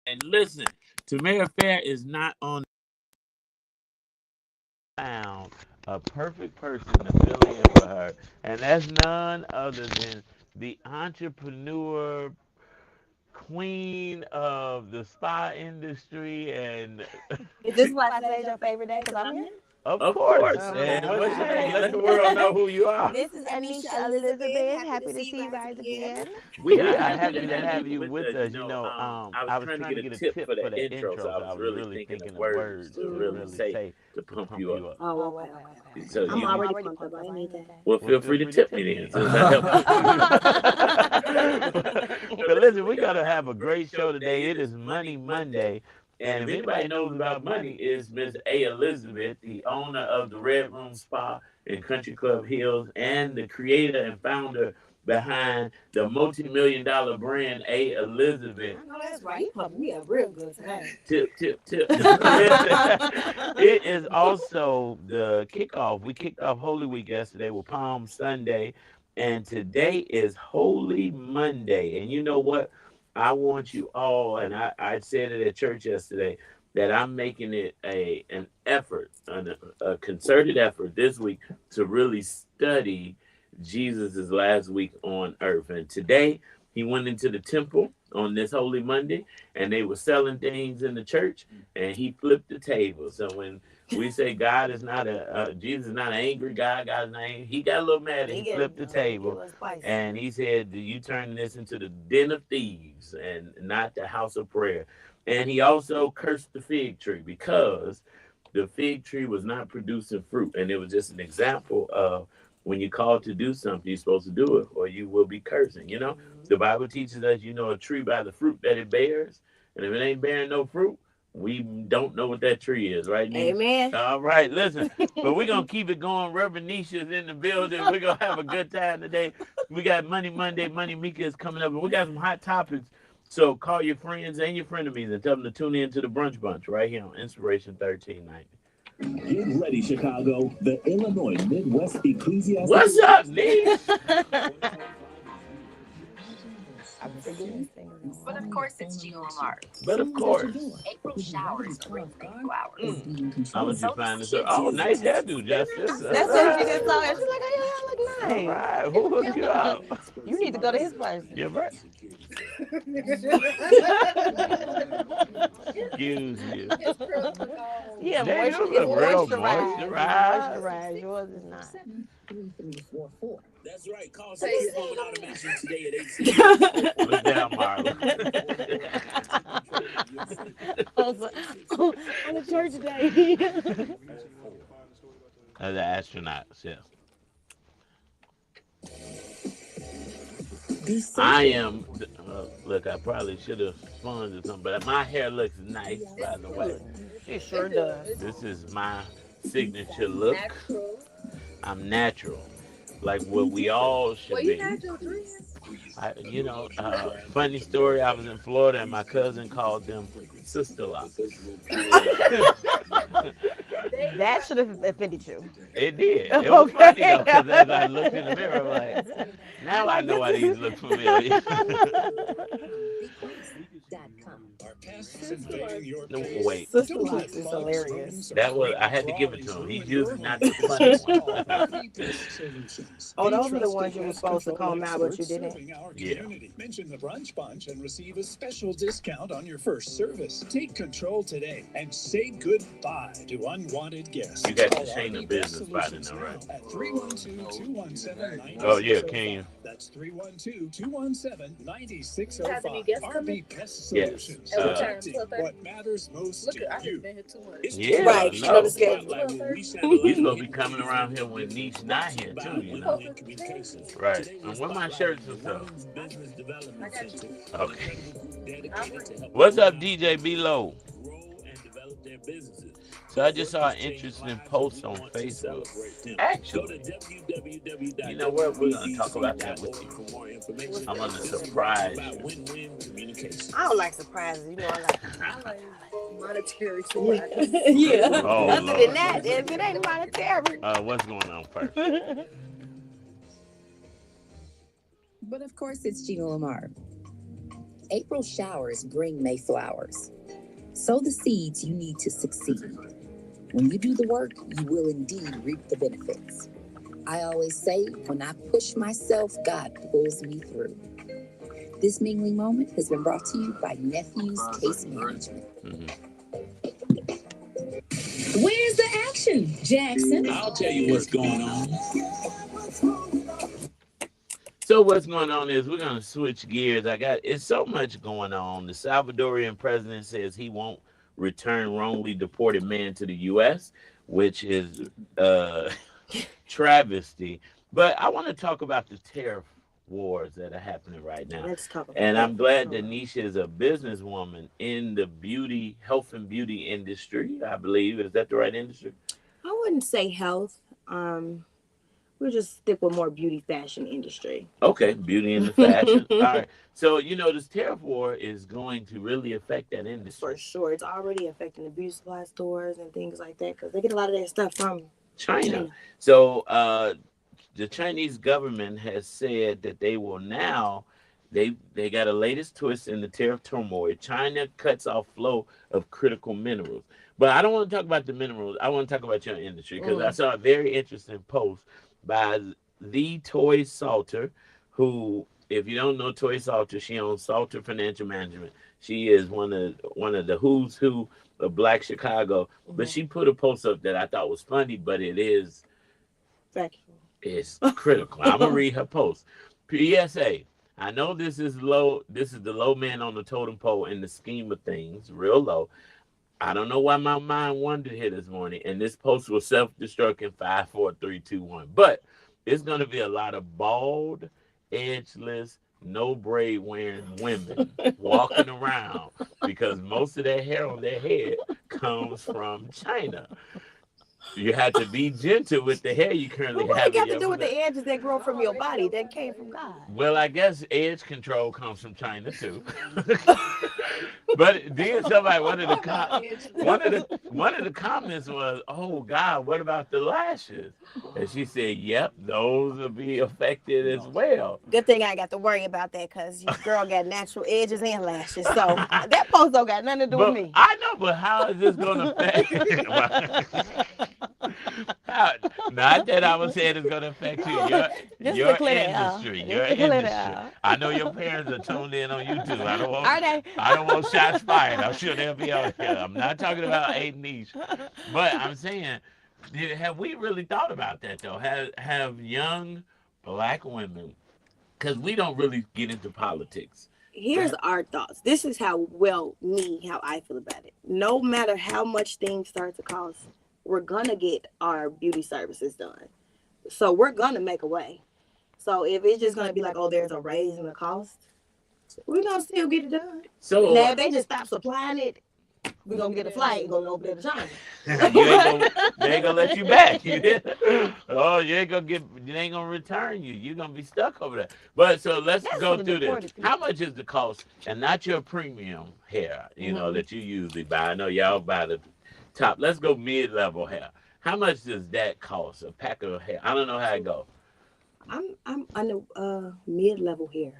And listen, Tamara Fair is not on. Found a perfect person to fill in for her, and that's none other than the entrepreneur queen of the spa industry, and Is this why today's your favorite day? Because I'm here? of Of course. course. And Okay. what's your name? Let Okay. the world know who you are. This is Anisha Elizabeth. Happy to see you guys again. We are happy to have you with us. I was trying to get a tip for the intro, so I was really thinking of words to really say to pump you up. Oh, okay. So I'm you, already pumped up. I didn't need that. well, feel free to tip me then. So that helps. But listen, we're gonna have a great show today. It is Money Monday. And if anybody knows about money, is Miss A. Elizabeth, the owner of the Red Room Spa in Country Club Hills and the creator and founder behind the multi-million-dollar brand A. Elizabeth. I know that's right. You pumped me up real good today. Tip, tip, tip. It is also the kickoff. We kicked off Holy Week yesterday with Palm Sunday, and today is Holy Monday. And you know what? I want you all, and I said it at church yesterday, that I'm making it an effort, a concerted effort this week to really study Jesus' last week on earth. And today, he went into the temple on this Holy Monday, and they were selling things in the church, and he flipped the table. So when we say God is not Jesus is not an angry God, God is not angry, he got a little mad and he flipped the table, and he said, you turn this into the den of thieves and not the house of prayer. And he also cursed the fig tree because the fig tree was not producing fruit. And it was just an example of when you're called to do something, you're supposed to do it or you will be cursing. The Bible teaches us, a tree by the fruit that it bears. And if it ain't bearing no fruit, we don't know what that tree is, right, Nisha? Amen. All right, listen. But we're going to keep it going. Reverend Nisha is in the building. We're going to have a good time today. We got Money Monday. Money Mika is coming up. And we got some hot topics. So call your friends and your frenemies and tell them to tune in to the Brunch Bunch right here on Inspiration 1390. Get ready, Chicago. The Illinois Midwest Ecclesiastic. What's up, Nisha? But of course, it's Gina Lamar. But of course. April showers bring 24 hours. How would you find this? Oh, nice hairdo, Justice. That's what she just saw. She's like, oh, your hair look nice. All right. Who hooked you up? You need to go to his place. You're right. Excuse you. Yeah, They do look real moisturized. Yours is not. 334. That's right. Call Phone Automation today at 8. Look down, Marlon. On the church day. As an astronaut, yes. I am. Look, I probably should have spun or something, but my hair looks nice, by the way. It sure does. This is my signature look. I'm natural, like what we all should be. Funny story. I was in Florida and my cousin called them sister locks. That should have offended you. It did. It was funny though, because as I looked in the mirror, I'm like, now I know why these look familiar. No, wait. Sister Locks is hilarious. That was, I had to give it to him. He's usually not the funny one. Oh, those are the ones you were supposed to call out, but you didn't. Yeah. Mention the Brunch Bunch and receive a special discount on your first service. Take control today and say goodbye to unwanted guests. You got to change the business by the know, right? At 312-217-9605. Oh, yeah, can you? That's 312-217-9605. RB Pest Yes. Solutions. What matters most to you. Yeah, Right, no. the schedule. He's supposed to be coming around here when Niche not here too, Right. And where my shirts and stuff? Okay. What's up, DJ B-Low? So I just saw an interesting post on Facebook. Actually, you know what? We're going to talk about that with you. I'm going to surprise you. I don't like surprises. You know, I like Monetary yeah. Oh, Other Lord. than that, if it ain't monetary. What's going on first? But of course, it's Gina Lamar. April showers bring May flowers. Sow the seeds you need to succeed. When you do the work, you will indeed reap the benefits. I always say, when I push myself, God pulls me through. This mingling moment has been brought to you by Nephew's Case Management. Where's the action, Jackson? I'll tell you what's going on. So what's going on is we're gonna switch gears. It's so much going on. The Salvadorian president says he won't return wrongly deported man to the U.S., which is travesty. But I want to talk about the tariff wars that are happening right now. Let's talk about And that. I'm glad that Nisha is a businesswoman in the health and beauty industry, I believe. Is that the right industry? I wouldn't say health. We'll just stick with more beauty fashion industry. Okay, beauty and the fashion. All right. So, this tariff war is going to really affect that industry. For sure. It's already affecting the beauty supply stores and things like that because they get a lot of that stuff from China. So the Chinese government has said that they will now, they got a latest twist in the tariff turmoil. China cuts off flow of critical minerals. But I don't want to talk about the minerals. I want to talk about your industry because I saw a very interesting post by the Toy Salter, who, if you don't know Toy Salter, she owns Salter Financial Management. She is one of the who's who of Black Chicago. But she put a post up that I thought was funny, but it's critical. I'm gonna read her post. PSA. I know this is low. This is the low man on the totem pole in the scheme of things, real low. I don't know why my mind wandered here this morning, and this post was self-destructing 5, 4, 3, 2, 1. But it's going to be a lot of bald, edgeless, no braid wearing women walking around because most of their hair on their head comes from China. You have to be gentle with the hair you currently what have. What got to do with the edges that grow from your body that came from God? Well, I guess edge control comes from China too. But then somebody one of the comments was, "Oh God, what about the lashes?" And she said, "Yep, those will be affected as well." Good thing I ain't got to worry about that because your girl got natural edges and lashes, so that post don't got nothing to do with me. I know, but how is this going to affect? Not that I was saying it's going to affect you. Your industry. Your industry. I know your parents are tuned in on YouTube. I don't want shots fired. I'm sure they'll be out here. I'm not talking about A niche, but I'm saying, have we really thought about that though? Have young Black women, because we don't really get into politics. Here's our thoughts. This is how I feel about it. No matter how much things start to cost, we're gonna get our beauty services done. So we're gonna make a way. So if it's just gonna be like, oh, there's a raise in the cost, we're gonna still get it done. So now if they just stop supplying it, we're gonna get a flight and go over there to China. They ain't gonna let you back. You ain't gonna return you. You're gonna be stuck over there. But so let's go through this. How much is the cost? And not your premium hair, that you usually buy. I know y'all buy the top. Let's go mid-level hair. How much does that cost? A pack of hair? I don't know how it goes. I'm on the mid-level hair.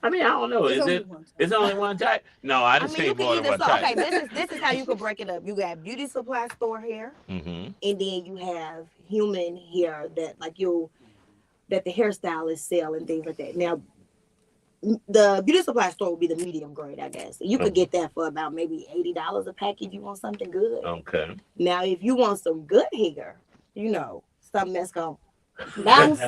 I mean, I don't know. It's only one type? No, I didn't say more than one type. Okay, this is how you can break it up. You got beauty supply store hair, and then you have human hair that that the hairstylists sell and things like that. Now, the beauty supply store will be the medium grade, I guess. You could get that for about maybe $80 a pack if you want something good. Okay. Now, if you want some good hair, something that's gonna bounce,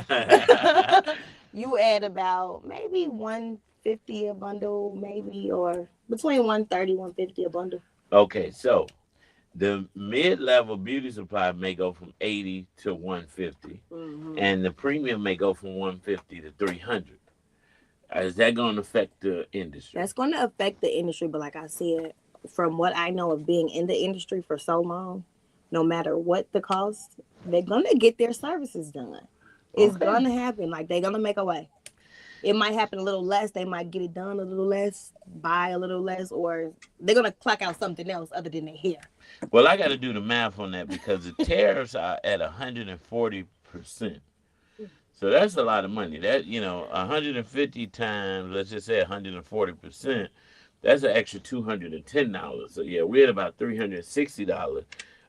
you add about maybe $150 a bundle, maybe, or between $130, $150 a bundle. Okay, so the mid-level beauty supply may go from $80 to $150, and the premium may go from $150 to $300. Is that going to affect the industry? That's going to affect the industry, but like I said, from what I know of being in the industry for so long, no matter what the cost, they're going to get their services done. It's going to happen. Like, they're going to make a way. It might happen a little less. They might get it done a little less, buy a little less, or they're going to clock out something else other than their hair. Well, I got to do the math on that because the tariffs are at 140%. So that's a lot of money. That, 150 times, let's just say 140%, that's an extra $210. So yeah, we're at about $360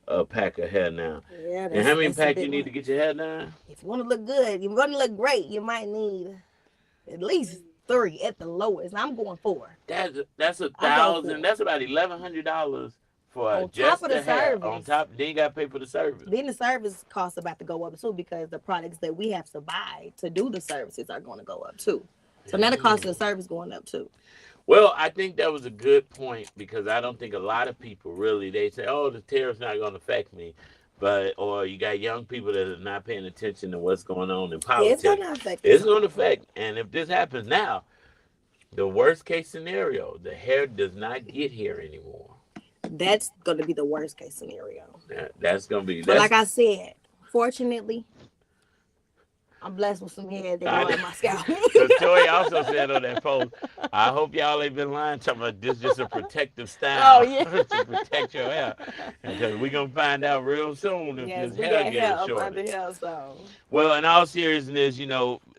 a pack of hair now. Yeah, And how many that's a packs bit you need much. to get your hair done? If you want to look good, you want to look great, you might need at least 3 at the lowest. I'm going 4. That's a I go thousand. 4. That's about $1,100 for On top just of the the hair. On service. top, then you got to pay for the service. Then the service costs about to go up too because the products that we have to buy to do the services are going to go up too. So now the cost of the service going up too. Well, I think that was a good point because I don't think a lot of people really, they say, oh, the tariff's not going to affect me. Or you got young people that are not paying attention to what's going on in Yeah, it's politics. going to affect. It's going to affect. And if this happens now, the worst case scenario, the hair does not get here anymore. That's going to be the worst case scenario. That's going to be. But like I said, fortunately, I'm blessed with some hair that go on my scalp. Because Tori also said on that post, I hope y'all ain't been lying talking about this just a protective style. Oh, yeah. To protect your hair. Because we're going to find out real soon if Yes, this we hair got gets hair up shorter. under here, so. Well, in all seriousness,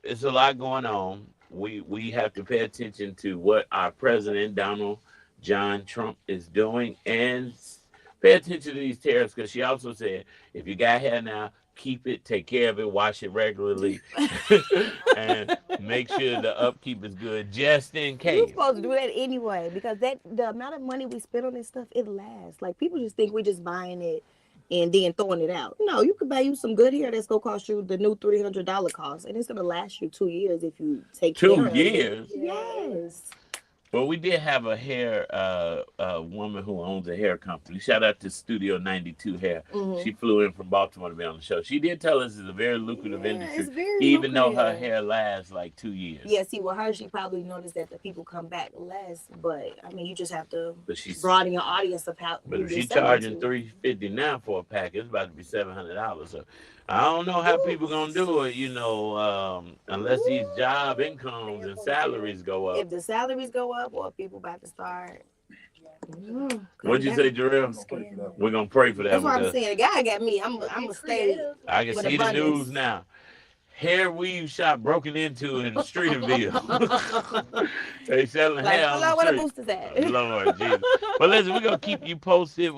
it's a lot going on. We have to pay attention to what our president, Donald John Trump, is doing and pay attention to these tariffs because she also said, if you got hair now, keep it, take care of it, wash it regularly, and make sure the upkeep is good just in case. You're supposed to do that anyway because the amount of money we spend on this stuff, it lasts. Like people just think we're just buying it and then throwing it out. No, you could buy you some good hair that's gonna cost you the new $300 cost, and it's gonna last you 2 years if you take care of it. 2 years? Yes. Well, we did have a hair woman who owns a hair company. Shout out to Studio 92 Hair. Mhm. She flew in from Baltimore to be on the show. She did tell us it's a very lucrative industry, it's very even though her lucrative. hair lasts like 2 years. Yeah, see, with her, she probably noticed that the people come back less, but I mean, you just have to But she's broaden your audience of how. But who if you're she's selling charging to. $350 now for a pack, it's about to be $700. So I don't know how people gonna do it, unless these job incomes and salaries go up. If the salaries go up or people about to start. What'd you say, Jarrell? We're gonna pray for that. That's what I'm because saying. The guy got me. I'm gonna stay. I can with see the abundance. news now. Hair weave shop broken into in Streeterville. They selling Like, hair hello, on where the the street. boosters at? Lord Jesus. But listen, we're gonna keep you posted.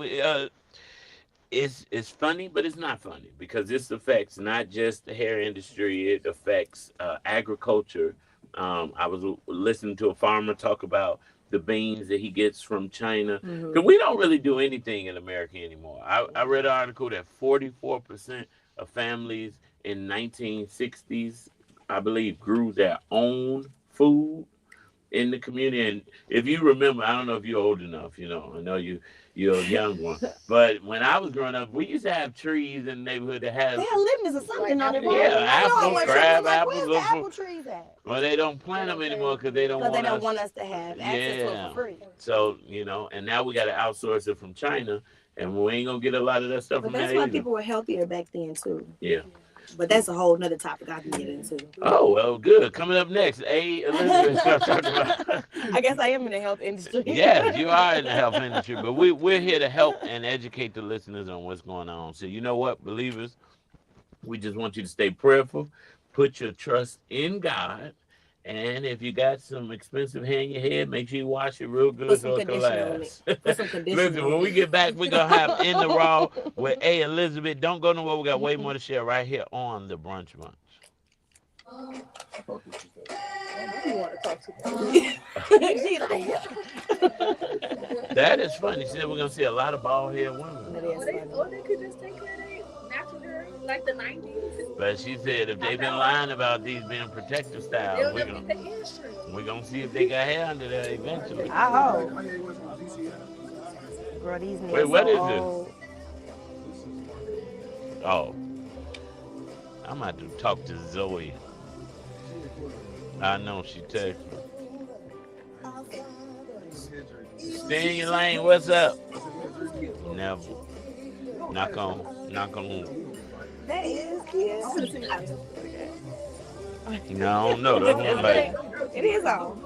It's funny, but it's not funny because this affects not just the hair industry. It affects agriculture. I was listening to a farmer talk about the beans that he gets from China. Because we don't really do anything in America anymore. I read an article that 44% of families in 1960s, I believe, grew their own food in the community. And if you remember, I don't know if you're old enough, I know you're a young one. But when I was growing up, we used to have trees in the neighborhood that had They had lemons or something on it. Yeah, apples, crab apples. Where's the apple trees at? Well, they don't plant them anymore because they don't want us. To have access to it for free. So, and now we got to outsource it from China, and we ain't going to get a lot of that stuff But from there that's why either. people were healthier back then too. Yeah. But that's a whole nother topic I can get into. Oh, well, good. Coming up next, Elizabeth starts talking about. I guess I am in the health industry. Yes, you are in the health industry, but we're here to help and educate the listeners on what's going on. So you know what, believers, we just want you to stay prayerful, put your trust in God, and if you got some expensive hair in your head, make sure you wash it real good Put some so it can conditioner on last. it. Put some conditioner Listen, on when we it. get back, we're going to have In the Raw with Elizabeth. Don't go nowhere. We got way more to share right here on the Brunch Bunch. She's like, yeah. That is funny. She said we're going to see a lot of bald head women. That is funny. Or they could just take care of their natural hair like the 90s. But she said if they've been lying about these being protective styles, They'll we're just going get the insurance. we're gonna see if they got hair under there eventually. Oh. Bro, these niggas Wait, what so is old. this? Oh. I'm about to talk to Zoe. I know she texted me. Stay in your lane, what's up? Never. Knock on. That is cute. No, I don't know. That's one like, It is on.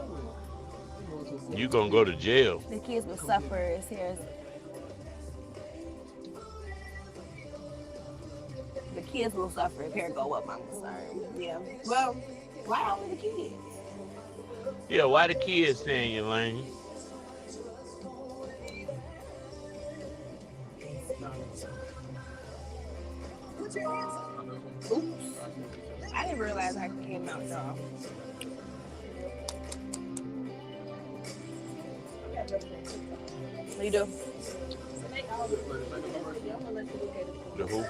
you gonna go to jail. The kids will suffer. The kids will suffer if hair go up, I'm concerned. Yeah. Well, why only the kids? Yeah, why the kids stay in your lane? Oops. I didn't realize I came out, y'all. You do? The who?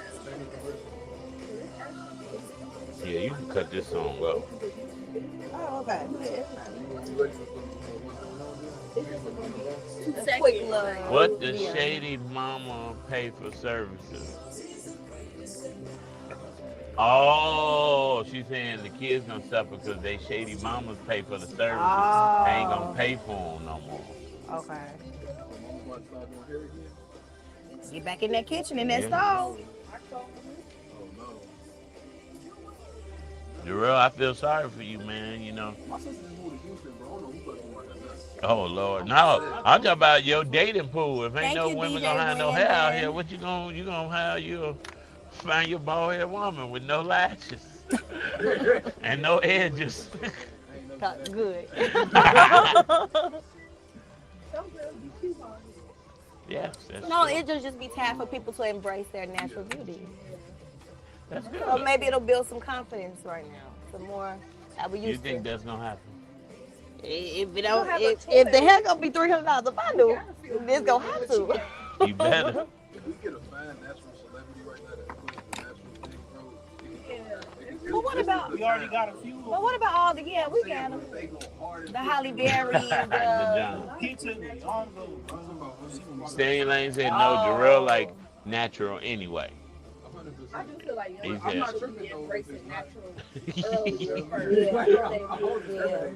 Yeah, you can cut this song up. Oh, okay. Two A quick seconds. love. What does Yeah. Shady Mama pay for services? Oh, she's saying the kids gonna suffer because they Shady Mamas pay for the services. I ain't gonna pay for them no more. Okay. Get back in that kitchen and that Yeah. stove. Jarrell, I feel sorry for you, man. You know. Oh Lord, no! I'm talking about your dating pool. If ain't Thank no you, women DJ gonna have no hair out Brandon. here, what you gonna have? You find your bald head woman with no lashes and no edges. Good. Yes, that's No, true. it just be time for people to embrace their natural beauty. That's good. So maybe it'll build some confidence right now. Some more how we You used think to. that's gonna happen? If it don't, if the hair gonna be $300 a bundle, it's gonna have to. You better. But what about? We already got a few. But what about all the? Yeah, we got them. The Holly Berry, The the. John. Kitchen, all those. Stay in lane said no. Jarrell like natural anyway. I do feel like He I'm not said. really embracing natural early first.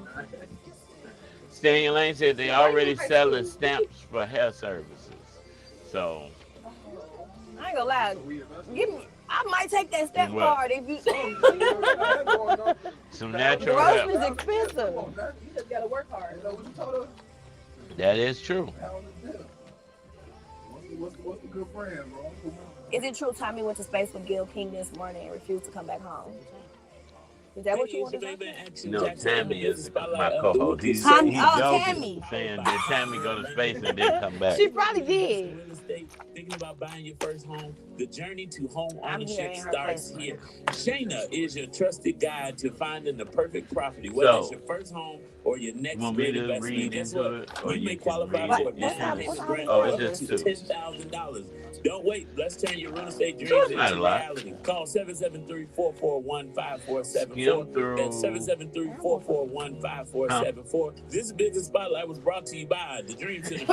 Stay in lane said they already selling stamps for hair services. So I ain't gonna lie. Give me. I might take that step What? card if you. some natural hair. Groceries expensive. You just gotta work hard. That is true. What's the good friend, bro? Is it true Tommy went to space with Gil King this morning and refused to come back home? Is that what you want to say? No, Tammy is my co-host. He's Tommy- he's oh, joking, Tammy. saying did Tammy go to space and didn't come back? She probably did. Real estate, thinking about buying your first home, the journey to home I'm here ownership in her starts place. here. Shayna is your trusted guide to finding the perfect property, whether it's So, your first home or your next Want me great to investment. read Guess into what? it, or You you may can qualify read for a it? What's down that? payment What's grant Oh, of it's up just to two. $10,000. Don't wait. Let's turn your real estate dreams So it's not a into lot. reality. Call 773-441-5474. Skim through. That's 773-441-5474. This business spotlight was brought to you by the Dream Center.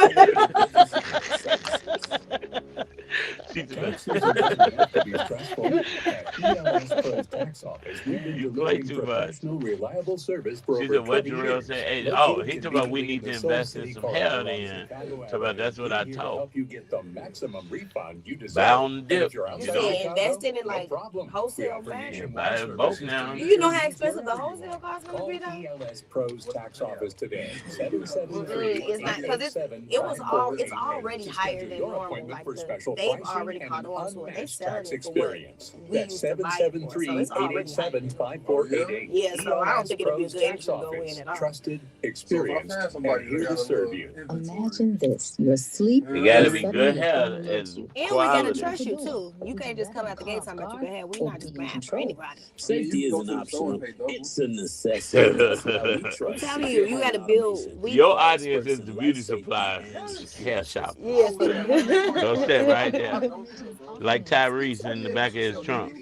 She's Taxes are doesn't have to be stressful. At ELS Pros Tax Office, we've been You play delivering too much. professional, reliable service for She over said, what 20 Jarrell years. said? Hey, Located oh, he talking about we conveniently need to in the Soul invest City in some corridor hair along then. Chicago Talk about Avenue. that's what We're I here to taught. help you get the maximum refund you deserve. Bound And dip, if you're you outside know. Chicago, Investing in no like problem. wholesale We offer fashion. nationwide Buy services both to now. meet Do you know your how needs expensive the wherever you wholesale are. cost gonna Call be though? ELS Pros Tax Office today. It's not because it's already higher than normal. Like they've already caught on to it. They selling it for what we used to buy it for. So it's already higher. Yeah, so I don't think it'll be a good entry to go in at all. Trusted, experienced, and here to serve you. Imagine this, your sleep You gotta is be suddenly good hair overloads and you. And we gotta quality. trust you too. You can't just come out the gate talking about you can have. We're not just buying for anybody. Safety isn't optional. It's a necessity. That's why we I'm trust telling you, you gotta build. Your audience is the beauty supply hair shop. Yes. Go sit right there. Like Tyrese in the back of his trunk.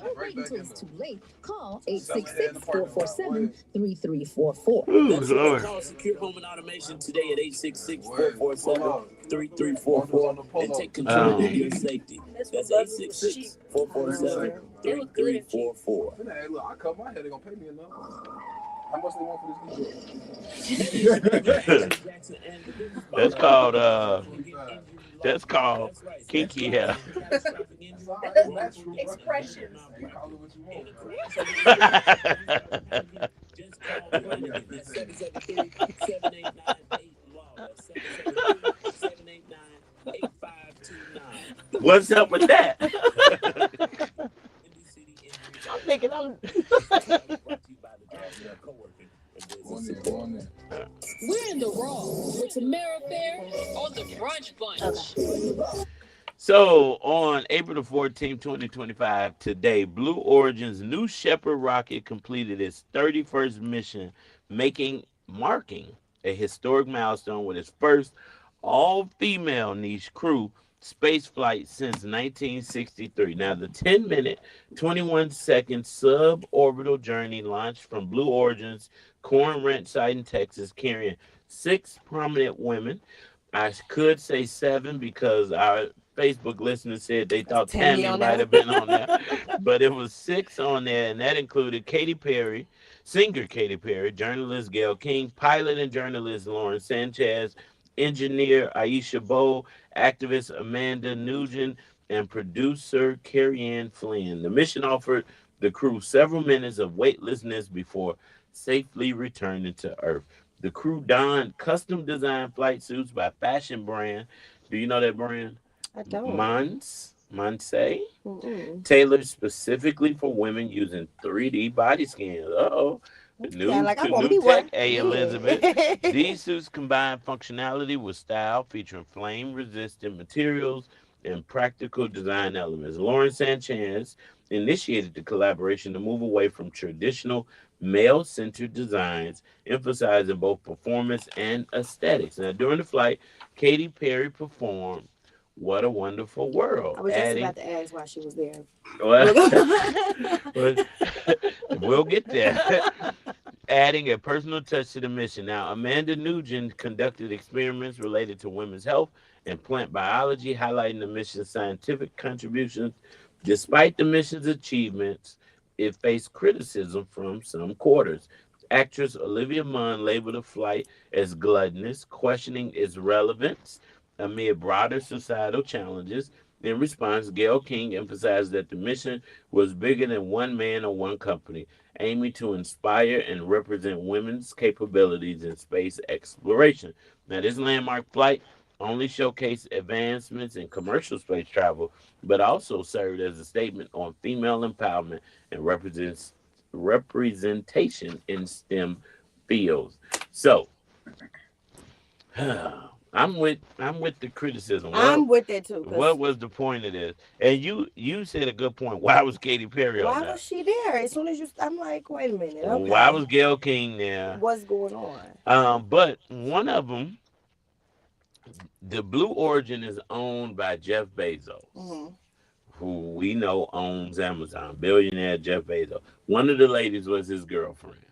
Don't wait until it's too late. Call 866-447-3344. Ooh, That's right. Lord. Call Secure Home and Automation today at 866-447-3344 and take control of your safety. That's 866-447-3344. Hey, look, I cut my hair, they gonna pay me enough. How much they want for this? That's called kinky hair. Expressions. You call it what you want. Just call 773-789-8 What's up with that? support. We're in the wrong with Tamara Fair on the Brunch Bunch. So on April the 14th, 2025, today, Blue Origin's New Shepard rocket completed its 31st mission, marking a historic milestone with its first all-female niche crew space flight since 1963. Now, the 10-minute, 21-second suborbital journey launched from Blue Origin's Corn Ranch site in Texas, carrying 6 prominent women. I could say 7 because our Facebook listeners said they thought Tammy might have been on there, but it was 6 on there, and that included Katy Perry, singer Katy Perry, journalist Gayle King, pilot and journalist Lauren Sanchez, engineer Aisha Bowe, activist Amanda Nugent, and producer Carrie Ann Flynn. The mission offered the crew several minutes of weightlessness before safely returning to Earth. The crew donned custom-designed flight suits by fashion brand. Do you know that brand? I don't. Monse, tailored specifically for women using 3D body scans. New tech, Elizabeth. These suits combine functionality with style, featuring flame-resistant materials and practical design elements. Lauren Sanchez initiated the collaboration to move away from traditional male-centered designs, emphasizing both performance and aesthetics. Now, during the flight, Katy Perry performed "What a Wonderful World." I was just about to ask why she was there. We'll get there. Adding a personal touch to the mission. Now, Amanda Nugent conducted experiments related to women's health and plant biology, highlighting the mission's scientific contributions. Despite the mission's achievements, it faced criticism from some quarters. Actress Olivia Munn labeled the flight as gluttonous, questioning its relevance amid broader societal challenges. In response, Gayle King emphasized that the mission was bigger than one man or one company, aiming to inspire and represent women's capabilities in space exploration. Now, this landmark flight only showcased advancements in commercial space travel, but also served as a statement on female empowerment and representation in STEM fields. So, I'm with the criticism. I'm with that too. What was the point of this? And you said a good point. Why was Katy Perry on that? Why was she there? As soon as I'm like, wait a minute. Okay. Why was Gayle King there? What's going on? But one of them, the Blue Origin, is owned by Jeff Bezos, who we know owns Amazon. Billionaire Jeff Bezos. One of the ladies was his girlfriend.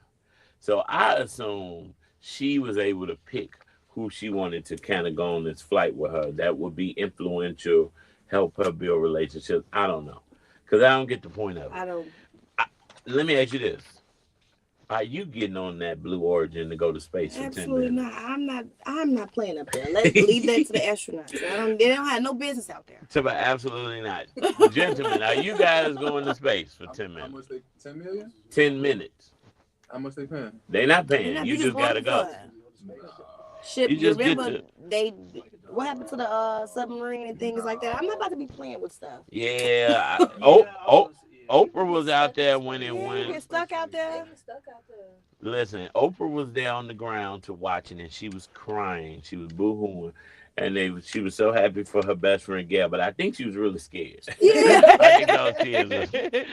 So I assume she was able to pick who she wanted to kind of go on this flight with her that would be influential, help her build relationships. I don't know. Because I don't get the point of it. Let me ask you this. Are you getting on that Blue Origin to go to space for 10 minutes? Absolutely not. I'm not playing up there. Let's leave that to the astronauts. They don't have no business out there. So, but absolutely not. Gentlemen, are you guys going to space for 10 minutes? How much 10 million? 10 minutes. How much they paying? They're not paying. You just got to go. Ship, you just remember what happened to the submarine and things like that? I'm not about to be playing with stuff. Yeah. Oprah was out there when it went. Get stuck out there. Listen, Oprah was there on the ground to watching, and she was crying. She was boo-hooing. And she was so happy for her best friend Gail, but I think she was really scared. Yeah. I think those tears.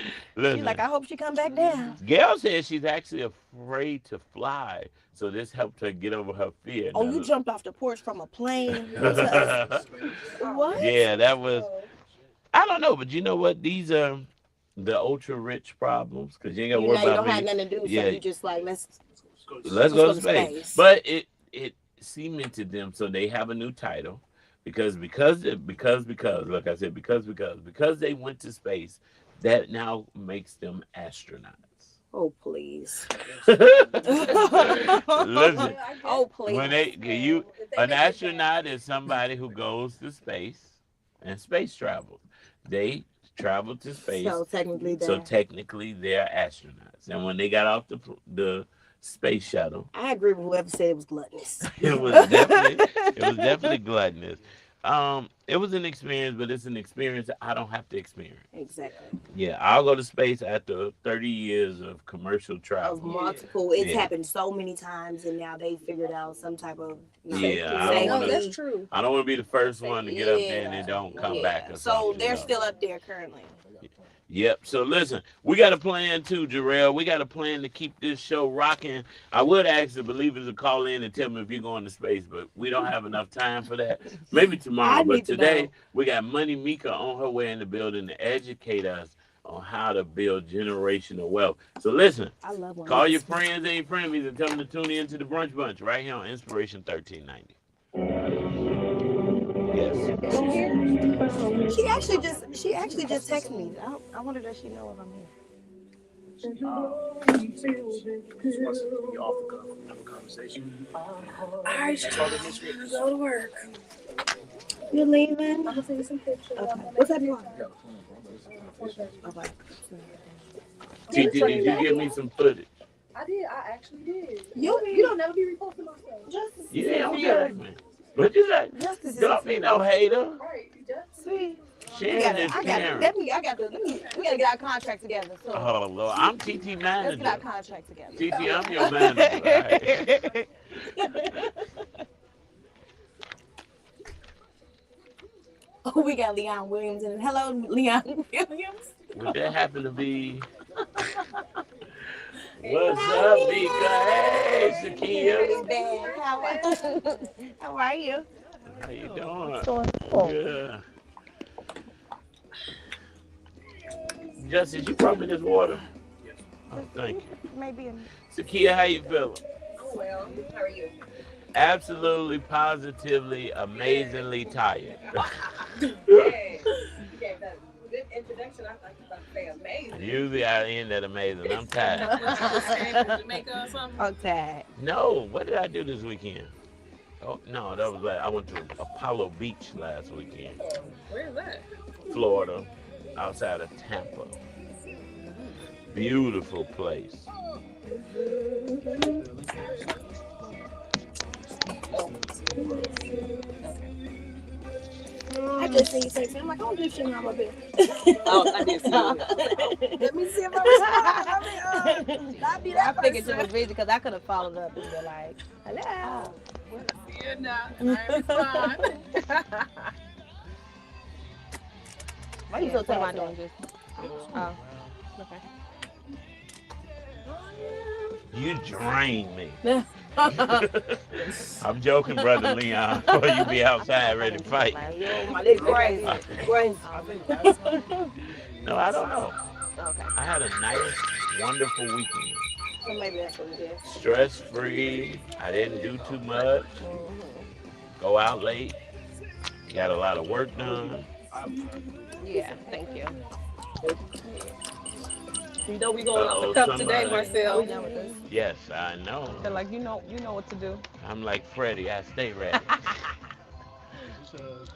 She's like, I hope she come back down. Gail said she's actually afraid to fly, so this helped her get over her fear. Oh, you jumped off the porch from a plane? What? Yeah, that was. I don't know, but you know what? These are the ultra rich problems because you ain't got to worry about. You don't have nothing to do, so you just like let's go to space. But it cemented them, so they have a new title because like I said, because they went to space, that now makes them astronauts. Oh please. Listen, oh please. When an astronaut is somebody who goes to space and space travels. They travel to space. So technically they're astronauts. And when they got off the space shuttle, I agree with whoever said it was gluttonous. It was definitely gluttonous. It was an experience, but it's an experience that I don't have to experience. Exactly. Yeah, I'll go to space after 30 years of commercial Of travel. multiple, it's Yeah. happened so many times, and now they figured out some type of Yeah, I don't want No, that's to. true. I don't want to be the first one to get up there and Yeah, it don't come back yeah. or So something. they're still up there currently. Yep. So listen, we got a plan too, Jarrell. We got a plan to keep this show rocking. I would ask the believers to call in and tell me if you're going to space, but we don't have enough time for that. Maybe tomorrow. I But need to know. today we got Money Mika on her way in the building to educate us on how to build generational wealth. So listen, I love one. call your friends and your frenemies and tell them to tune in to the Brunch Bunch right here on Inspiration 1390. Yes. She actually just texted me. I wonder does she know if I'm here. Just wants to be off the cuff, have a conversation. All right, That's all that is. go to work. You leaving? I'm gonna send you some pictures. Okay. What's that one? Okay. TT, did you give me some footage? I did. I actually did. You don't never be reposting my stuff. Justice. Yeah, okay, man. What you say? Justice is Don't be no hater. Right. Just sweet. Sharing is We caring. gotta get our contract together. So Oh, Lord. I'm TT let's get our manager. contract together. TT, I'm your manager. All right. Oh, we got Leon Williams in it. Hello, Leon Williams. Would that happen to be... What's up, Mika? Hey, Shakia. Man, how are you? How you doing? So, Good. Justice, you brought me this water? Oh, thank you. maybe Shakia, how you feeling? oh well. How are you? Absolutely, positively, amazingly tired. Hey, you gave that good introduction. I thought you were about to say amazing. Usually I end at amazing. I'm tired. Jamaica or something. okay. No, what did I do this weekend? Oh, no, that was I went to Apollo Beach last weekend, Where's that? Florida, outside of Tampa. Beautiful place. I just seen you say something. I'm like, I don't do shit around my bed. Oh, I did see it. Let me see if I respond. Not be that I figured you person. was busy because I could have followed up and been like, hello. You're not. I respond. Why you so tired doing this? Oh, okay. You drain me. I'm joking, brother Leon. Or you be outside ready to fight. My leg crazy. Crazy. No, I don't know. Okay. I had a nice, wonderful weekend. So maybe that's what it is. Stress free. I didn't do too much. Go out late. Got a lot of work done. Yeah, thank you. You know we going off the Uh-oh, cuff today, somebody- Marcel. Yes, I know. They're like, you know what to do. I'm like Freddie. I stay ready. Is this 99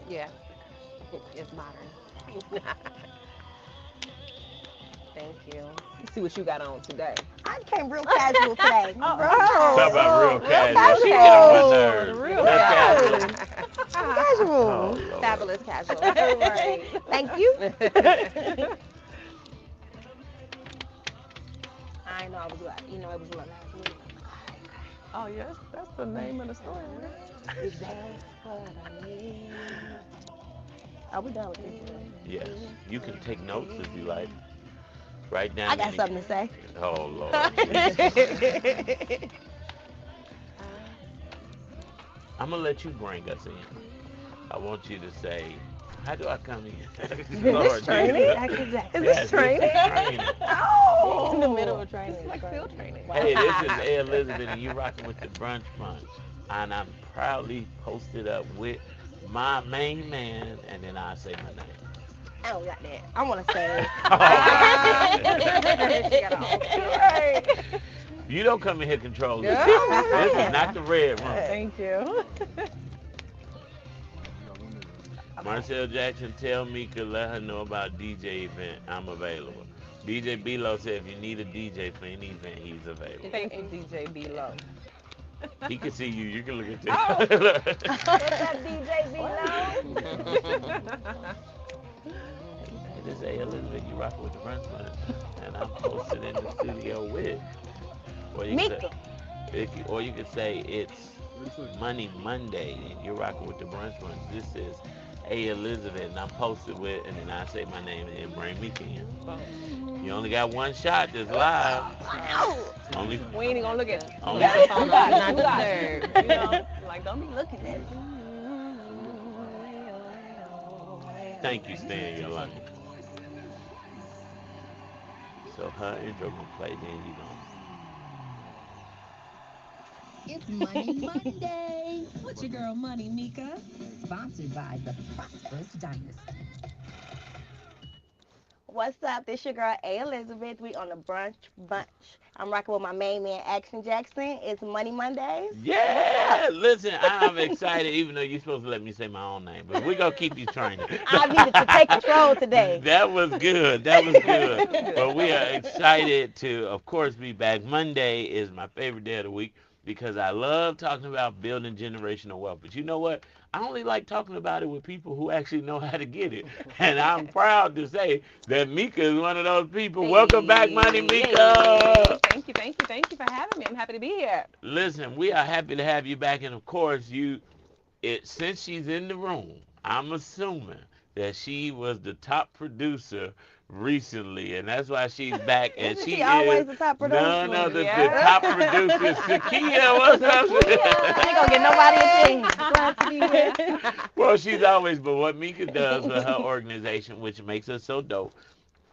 Yeah, it's modern. Thank you. Let's see what you got on today. I came real casual today. Talk about real casual. She casual. get on my nerves. Real Real casual. casual. Casual. Oh, Lord. Fabulous casual. Right. Thank you. I know I was like, it was what last week. Oh, yes, that's the name of the story. Is that what I need? Are we done with this? Yes, you can take notes if you like. Write down. I got any- something to say. Oh Lord. I'm gonna let you bring us in. I want you to say, how do I come in? Lord training? Jesus. Is Yes, this training? training. Oh, in the middle of training. It's like field training. Hey, this is A. Elizabeth, and you rocking with the Brunch Bunch. And I'm proudly posted up with my main man, and then I say my name. I don't got that. I want to say. She got a whole field. You don't come in here controlling. Yeah. This is not the red room. Thank you. Marcel Jackson, tell Mika, let her know about DJ event. I'm available. DJ B-Lo said if you need a DJ for any event, he's available. Thank you, DJ B-Lo. He can see you. You can look at Oh. that. What's that, DJ Hey, this is A. Elizabeth. You rocking with the Brunch Bunch, and I'm hosted in the studio with, or you can say, Mika. or you could say it's Money Monday, and you're rocking with the Brunch Bunch. This is A. Elizabeth, and I'm posted with, and then I say my name and then bring me in. You only got one shot that's live. Oh. Only, We ain't even gonna look at it. We only. got our phone got on. it. You You got got it. it. You know, like don't be looking at it. Thank you, Stan Yolanda. So her intro gonna play, then you gonna. It's Money Monday. What's your girl Money, Mika? Sponsored by the Prosperous Dynasty. What's up? This your girl A Elizabeth. We on the brunch bunch. I'm rocking with my main man Action Jackson. It's Money Mondays. What's up? Yeah, listen, I'm excited, even though you're supposed to let me say my own name, but we're gonna keep you training. I needed to take control today. That was good. That was good. It was But we are good. excited to, of course, be back. Monday is my favorite day of the week because I love talking about building generational wealth. But you know what? I only like talking about it with people who actually know how to get it. And I'm proud to say that Mika is one of those people. Welcome back, Money Hey, Mika. thank you for having me. I'm happy to be here. Listen, we are happy to have you back. And of course, since she's in the room, I'm assuming that she was the top producer recently, and that's why she's back. And Isn't she she is always the top none producer? other the Yeah. top producer, Sakia. What's I ain't gonna get nobody a team. Glad to be with. up? Well, she's always, but what Mika does for her organization, which makes her so dope,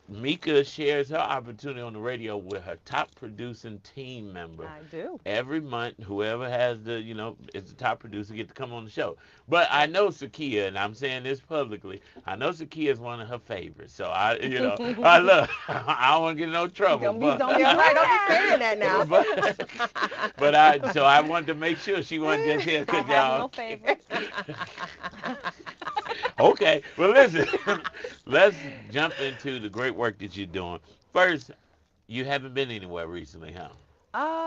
Mika shares her opportunity on the radio with her top producing team member. I do. Every month, whoever has is the top producer, get to come on the show. But I know Sakia, and I'm saying this publicly. I know Sakia is one of her favorites. So I love. I don't want to get in no trouble, Don't be all right. Don't be saying that now. but I wanted to make sure she wasn't just here I because have no y'all. favorites. Okay, well listen, let's jump into the great work that you're doing. First, you haven't been anywhere recently, huh?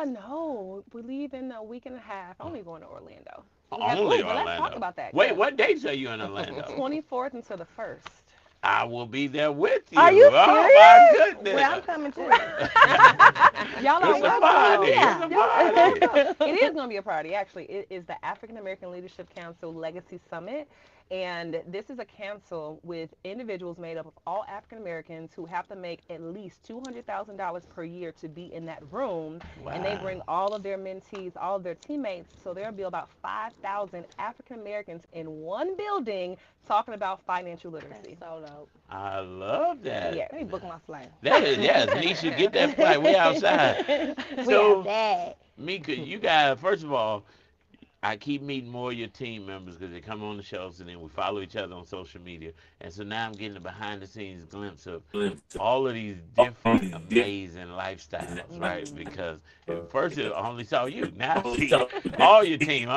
No. We leave in a week and a half. Only going to Orlando. Only Well, let's talk Orlando. about that. Wait, what dates are you in Orlando? 24th until the 1st. I will be there with you. Are you Oh my serious? Well, I'm goodness. coming too. Y'all are It's a party. welcome. It's a Y'all are party. welcome. It is going to be a party, actually. It is the African American Leadership Council Legacy Summit. And this is a council with individuals made up of all African Americans who have to make at least $200,000 per year to be in that room. And they bring Wow. all of their mentees, all of their teammates. So there'll be about 5,000 African Americans in one building talking about financial That's literacy. so dope. I love that. Yeah. Let me book my flight. That is, yes, Nisha, get that flight. We outside. We have So, that. Mika, you guys, first of all, I keep meeting more of your team members because they come on the shows and then we follow each other on social media. And so now I'm getting a behind the scenes glimpse of all of these different amazing lifestyles, right? Because at first I only saw you. Now I see all your team.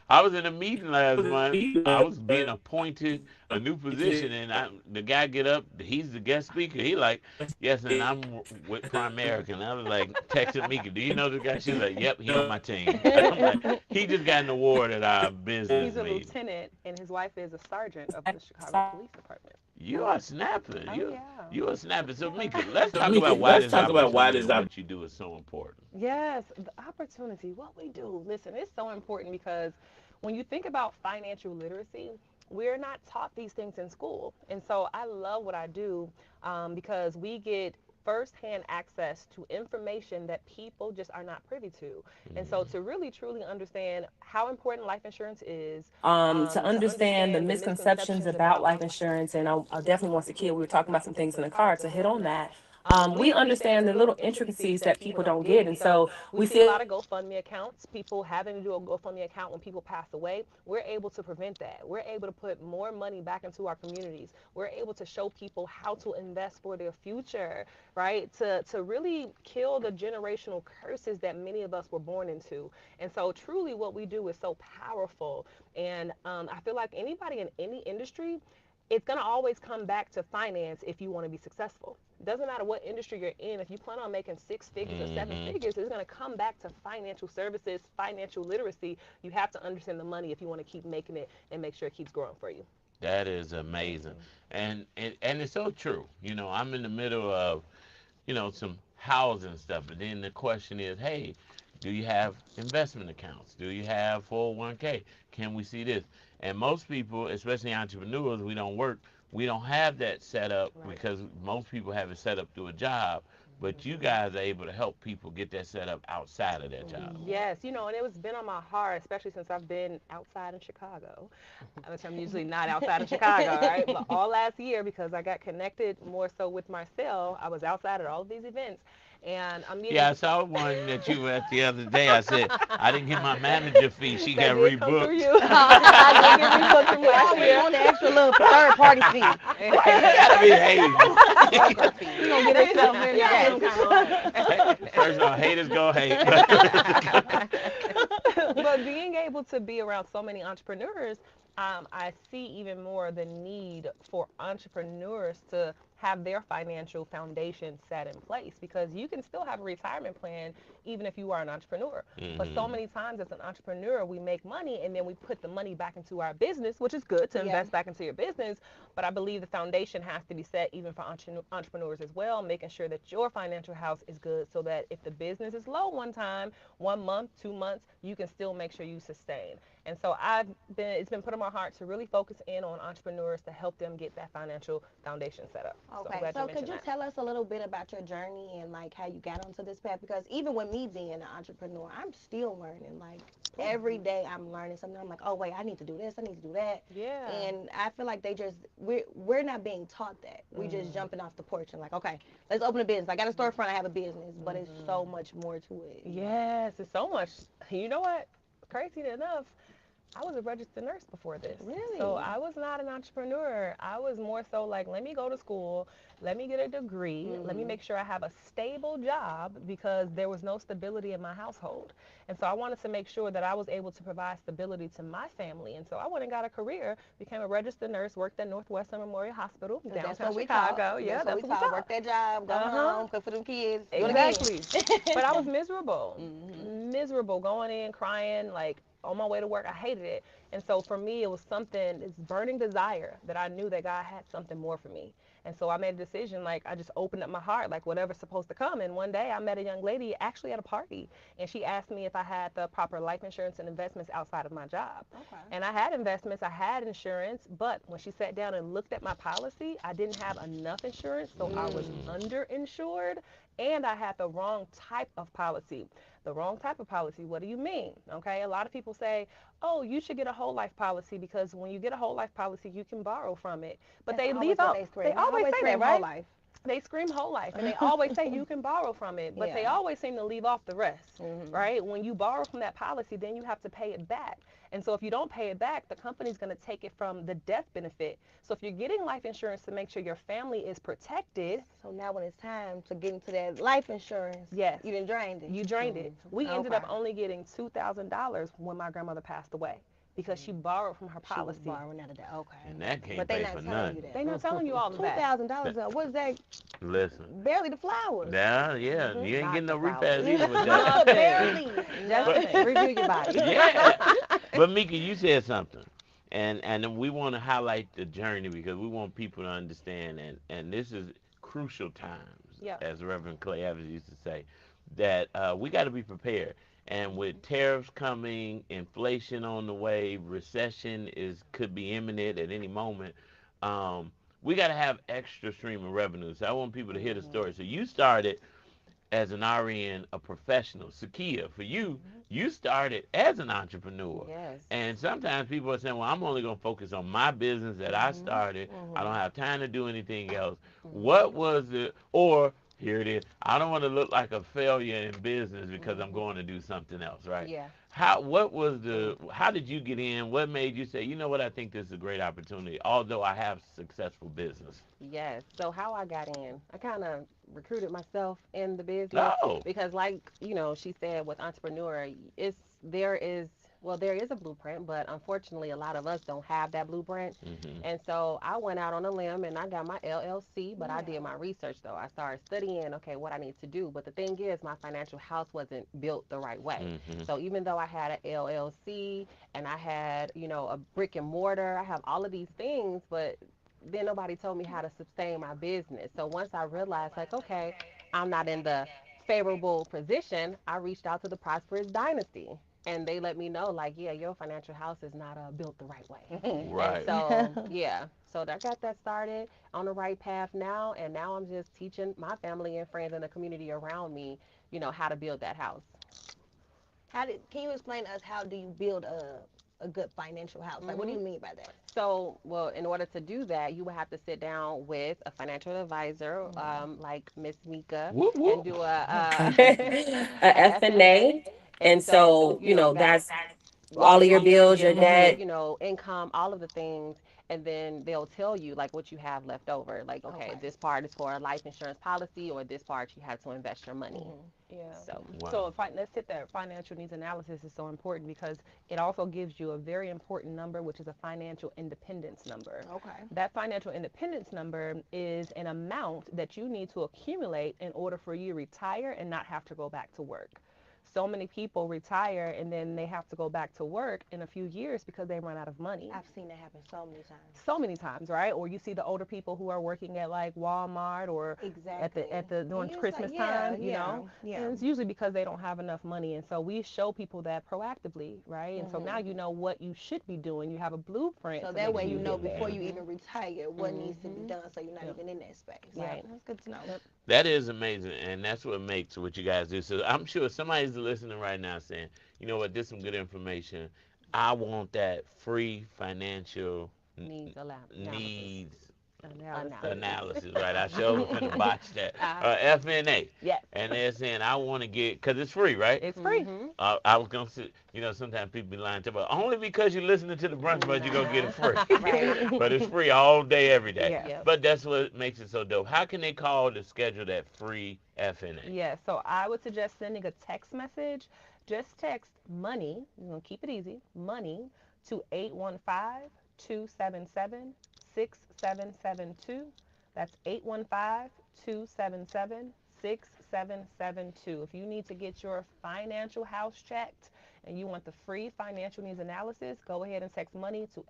I was in a meeting last month. I was being appointed a new position and the guy get up, he's the guest speaker. He like, yes, and I'm with Primerica. And I was like, texting Mika, do you know the guy? She's like, yep, he on my team. I'm like, he just got an award at our business He's a meeting. lieutenant, and his wife is a sergeant of the Chicago Police Department. You are snapping. Oh, You yeah. you are snapping. So Mika, let's talk about why this opportunity and what you do is so important. Yes, the opportunity, what we do. Listen, it's so important because when you think about financial literacy, we're not taught these things in school. And so I love what I do because we get firsthand access to information that people just are not privy to. And so to really truly understand how important life insurance is, To to understand the understand the misconceptions misconceptions about about life life. insurance, and I definitely want to kill. We were talking about some things in the car to hit on that. We understand the little intricacies that people don't get, and so We we see a see. lot of GoFundMe accounts, people having to do a GoFundMe account when people pass away. We're able to prevent that. We're able to put more money back into our communities. We're able to show people how to invest for their future, right? To really kill the generational curses that many of us were born into. And so truly what we do is so powerful. And I feel like anybody in any industry, it's going to always come back to finance if you want to be successful. It doesn't matter what industry you're in. If you plan on making six figures or seven figures, it's going to come back to financial services, financial literacy. You have to understand the money if you want to keep making it and make sure it keeps growing for you. That is amazing. And it's so true. I'm in the middle of, some housing stuff. But then the question is, hey, do you have investment accounts? Do you have 401k? Can we see this? And most people, especially entrepreneurs, we don't work. We don't have that set up Right. because most people have it set up through a job. But you guys are able to help people get that set up outside of their job. Yes, and it was been on my heart, especially since I've been outside in Chicago, which I'm usually not outside of Chicago, right? But all last year, because I got connected more so with Marcel, I was outside at all of these events, and I'm meeting. Yeah, I saw one that you were at the other day. I said, I didn't get my manager fee. She That got did come through rebooked. you. I did get rebooked from We last always year. want the extra little third party fee. Gotta be hating. Broker fee. We gonna get ourselves in Yes. some kind of way. First of all, haters go hate. But being able to be around so many entrepreneurs, I see even more the need for entrepreneurs to have their financial foundation set in place, because you can still have a retirement plan even if you are an entrepreneur. But so many times as an entrepreneur, we make money and then we put the money back into our business, which is good to invest back into your business. But I believe the foundation has to be set even for entrepreneurs as well, making sure that your financial house is good so that if the business is low one time, 1 month, 2 months, you can still make sure you sustain. And so it's been put on my heart to really focus in on entrepreneurs to help them get that financial foundation set up. So I'm Okay, glad so you could mentioned you that. tell us a little bit about your journey and like how you got onto this path? Because even with me being an entrepreneur, I'm still learning. Like every day I'm learning something. I'm like, oh wait, I need to do this, I need to do that. Yeah. And I feel like we're not being taught that. We just jumping off the porch and like, okay, let's open a business. I got a storefront, I have a business, but it's so much more to it. Yes, it's so much. You know what? Crazy enough, I was a registered nurse before this. Really? So I was not an entrepreneur. I was more so like, let me go to school, let me get a degree, let me make sure I have a stable job, because there was no stability in my household. And so I wanted to make sure that I was able to provide stability to my family. And so I went and got a career, became a registered nurse, worked at Northwestern Memorial Hospital, That's downtown what we Chicago. taught. Yeah, that's what we taught. Work that job, go home, cook for them kids. Do it again. Exactly. But I was miserable. Miserable, going in, crying, like on my way to work. I hated it. And so for me, it was something, this burning desire that I knew that God had something more for me. And so I made a decision, like I just opened up my heart, like whatever's supposed to come. And one day I met a young lady actually at a party, and she asked me if I had the proper life insurance and investments outside of my job. Okay. And I had investments, I had insurance, but when she sat down and looked at my policy, I didn't have enough insurance, so I was underinsured, and I had the wrong type of policy. The wrong type of policy, what do you mean? Okay, a lot of people say, oh, you should get a whole life policy, because when you get a whole life policy, you can borrow from it. But That's they always leave what out, they scream. they They always say scream that, whole right? life. They scream whole life, and they always say you can borrow from it, but they Yeah. always seem to leave off the rest, right? When you borrow from that policy, then you have to pay it back. And so if you don't pay it back, the company's going to take it from the death benefit. So if you're getting life insurance to make sure your family is protected, So now when it's time to get into that life insurance, yes, you done drained it. you drained it. We ended up Okay. only getting $2,000 when my grandmother passed away, because she borrowed from her She was policy. borrowing out of that. Okay. And that can't But they pay not for telling nothing. you that. They not telling you all of that. $2,000 though. What's that? Listen. Barely the flowers. Yeah, you ain't getting no Not the repass either with flowers. that. Barely. Just Nothing. review your body. Yeah. But Mika, you said something. And we want to highlight the journey because we want people to understand, and this is crucial times, Yeah. as Reverend Clay Evans used to say, that we got to be prepared. And with tariffs coming, inflation on the way, recession could be imminent at any moment. We got to have extra stream of revenue. So I want people to hear the story. So you started as an RN, a professional. Sakia, for you, you started as an entrepreneur. Yes. And sometimes people are saying, well, I'm only going to focus on my business that I started. I don't have time to do anything else. What was the, or here it is, I don't want to look like a failure in business because I'm going to do something else, right? Yeah. How did you get in? What made you say, you know what, I think this is a great opportunity, although I have successful business? Yes. So how I got in, I kind of recruited myself in the business Oh. because, like she said, with entrepreneur, there is Well, there is a blueprint, but unfortunately, a lot of us don't have that blueprint. Hmm. And so I went out on a limb and I got my LLC, but I did my research though. I started studying, okay, what I need to do. But the thing is, my financial house wasn't built the right way. Hmm. So even though I had an LLC and I had, a brick and mortar, I have all of these things, but then nobody told me how to sustain my business. So once I realized, like, okay, I'm not in the favorable position, I reached out to the Prosperous Dynasty. And they let me know, like, yeah, your financial house is not built the right way. And Right. so, yeah, so I got that started on the right path now. And now I'm just teaching my family and friends and the community around me, how to build that house. Can you explain to us how do you build a good financial house? Like, what do Hmm. you mean by that? So, well, in order to do that, you would have to sit down with a financial advisor, like Miss Mika, Whoop and whoop. do A a FNA. FNA. And And so, so, that's that's all all of of your your bills, bills, your your debt, debt. income, all of the things. And then they'll tell you like what you have left over. Like, okay, this part is for a life insurance policy, or this part you have to invest your money. Yeah. So, Wow. So let's hit that financial needs analysis is so important because it also gives you a very important number, which is a financial independence number. Okay. That financial independence number is an amount that you need to accumulate in order for you to retire and not have to go back to work. So many people retire and then they have to go back to work in a few years because they run out of money. I've seen that happen so many times. So many times, right? Or you see the older people who are working at like Walmart or Exactly. at the during And you're just Christmas like, time, yeah, yeah. and it's usually because they don't have enough money. And so we show people that proactively, right? And so now you know what you should be doing. You have a blueprint So to that make way sure you you know get before there. you even retire what needs to be done so you're not Yep. even in that space. Yep. right. That's good to know. Yep. That is amazing, and that's what makes what you guys do. So I'm sure somebody's listening right now saying, you know what, this is some good information. I want that free financial Needs analysis. needs Analysis. analysis, right? I sure was finna botch that. uh, FNA. yes. And they're saying, I want to get, because it's free, right? It's free. Mm-hmm. I was going to say, sometimes people be lying to me, only because you're listening to the brunch, but you're going to get Nah. it free. Right. But it's free all day, every day. Yes. Yep. But that's what makes it so dope. How can they call to schedule that free FNA? Yes. So I would suggest sending a text message. Just text money. You're going to keep it easy. Money to 815-277-6772. That's 815-277-6772. If you need to get your financial house checked and you want the free financial needs analysis, go ahead and text money to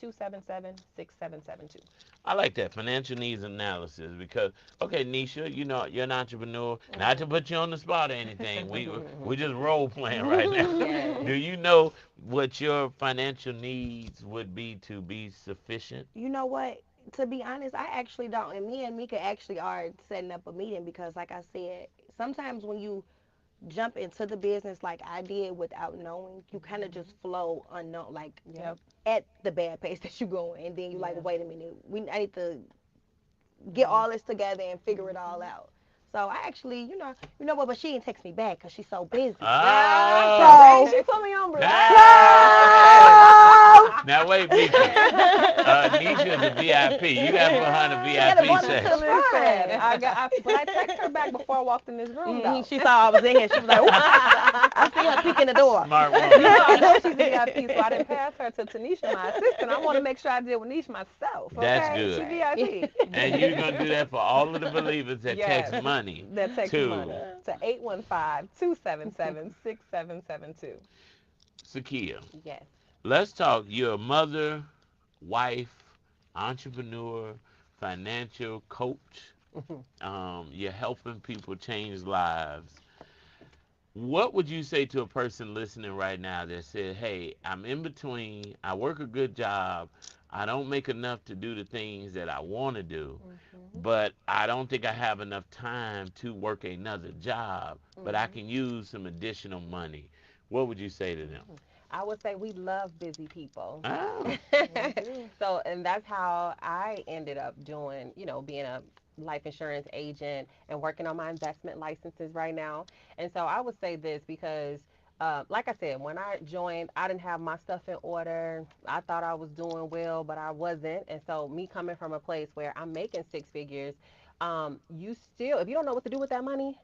815-277-6772. I like that financial needs analysis because, okay, Nisha, you're an entrepreneur. Not to put you on the spot or anything. We just role playing right now. Yes. Do you know what your financial needs would be to be sufficient? You know what? To be honest, I actually don't. And me and Mika actually are setting up a meeting because, like I said, sometimes when you jump into the business like I did without knowing, you kind of just flow unknown, like Yep. at the bad pace that you're going. And then you like, Yeah. wait a minute, I need to get all this together and figure it all out. So I actually, what? But she didn't text me back because she's so busy. Ah, So She put me on nice. blast. Now wait, Mika. Nisha's a VIP. You got to put her in a gotta VIP go to the section. Listen, but I texted her back before I walked in this room, though. She saw I was in here. She was like, I see her peeking the door. Smart You woman. know, I know she's a VIP, so I didn't pass her to Tanisha, my assistant. I want to make sure I deal with Nisha myself. Okay? That's good. She VIP. And you're going to do that for all of the believers that Yes. text money That text to money to 815-277-6772. Sakia. Yes. Let's talk. You're a mother, wife, entrepreneur, financial coach. You're helping people change lives. What would you say to a person listening right now that said, hey, I'm in between, I work a good job, I don't make enough to do the things that I want to do, but I don't think I have enough time to work another job, but I can use some additional money. What would you say to them? I would say we love busy people. Oh, So, and that's how I ended up doing, being a life insurance agent and working on my investment licenses right now. And so I would say this because, like I said, when I joined, I didn't have my stuff in order. I thought I was doing well, but I wasn't. And so, me coming from a place where I'm making six figures, you still, if you don't know what to do with that money,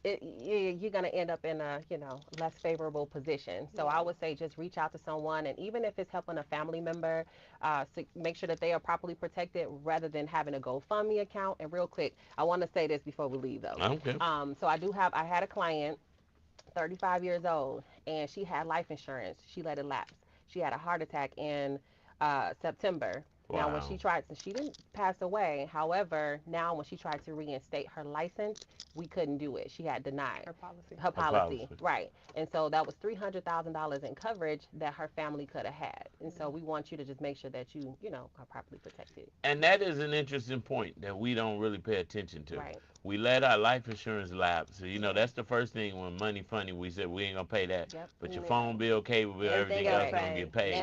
you're going to end up in a less favorable position. So I would say just reach out to someone, and even if it's helping a family member, so make sure that they are properly protected rather than having a GoFundMe account. And real quick, I want to say this before we leave though. Okay. So I had a client, 35 years old, and she had life insurance. She let it lapse. She had a heart attack in September. Now, when Wow. she didn't pass away. However, now when she tried to reinstate her license, we couldn't do it. She had denied Her policy. her A policy, policy. right? And so that was $300,000 in coverage that her family could have had. And so we want you to just make sure that you are properly protected. And that is an interesting point that we don't really pay attention to. Right. We let our life insurance lapse. So, that's the first thing when money funny, we said we ain't gonna pay that. Yep. But your Yeah. phone bill, cable bill, everything Everything else else gonna paid. get paid.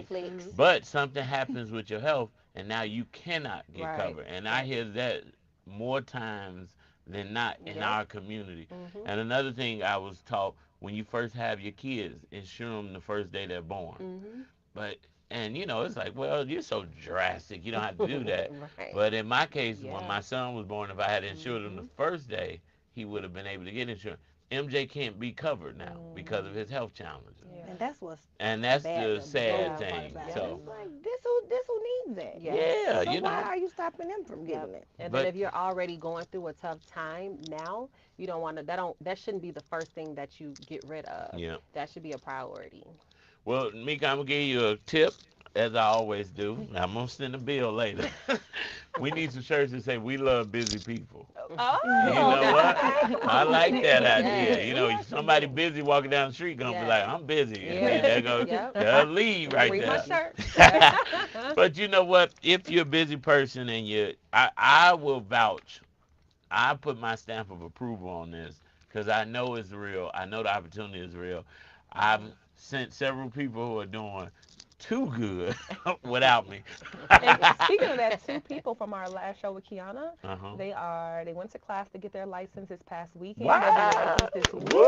Netflix. But something happens with your health, and now you cannot get Right. covered. And I hear that more times than not in Yep. our community. Mhm. And another thing I was taught, when you first have your kids, insure them the first day they're born. Mhm. But it's like, well, you're so drastic, you don't have to do that. Right. But in my case, when Yeah. my son was born, if I had insured him the first day, he would have been able to get insurance. MJ can't be covered now because of his health challenges. Yeah. And that's what's And that's bad, the the sad part thing. about it. So, It's like this who needs it. yeah, So why are you stopping them from getting it? And But- then if you're already going through a tough time now, you don't want to. That shouldn't be the first thing that you get rid of. Yeah. That should be a priority. Well, Mika, I'm going to give you a tip, as I always do. I'm going to send a bill later. We need some shirts that say, we love busy people. Oh, You know what? I like that idea. Yes. Somebody busy walking down the street gonna be Yes. like, I'm busy. And Yeah. then they go, Yep. they'll leave right Read my there. shirt. But you know what? If you're a busy person and I will vouch. I put my stamp of approval on this because I know it's real. I know the opportunity is real. I've sent several people who are doing too good without me. And speaking of that, two people from our last show with Kiana, Uh-huh. they went to class to get their license this past weekend. Wow. They'll be licensed this week. Woo!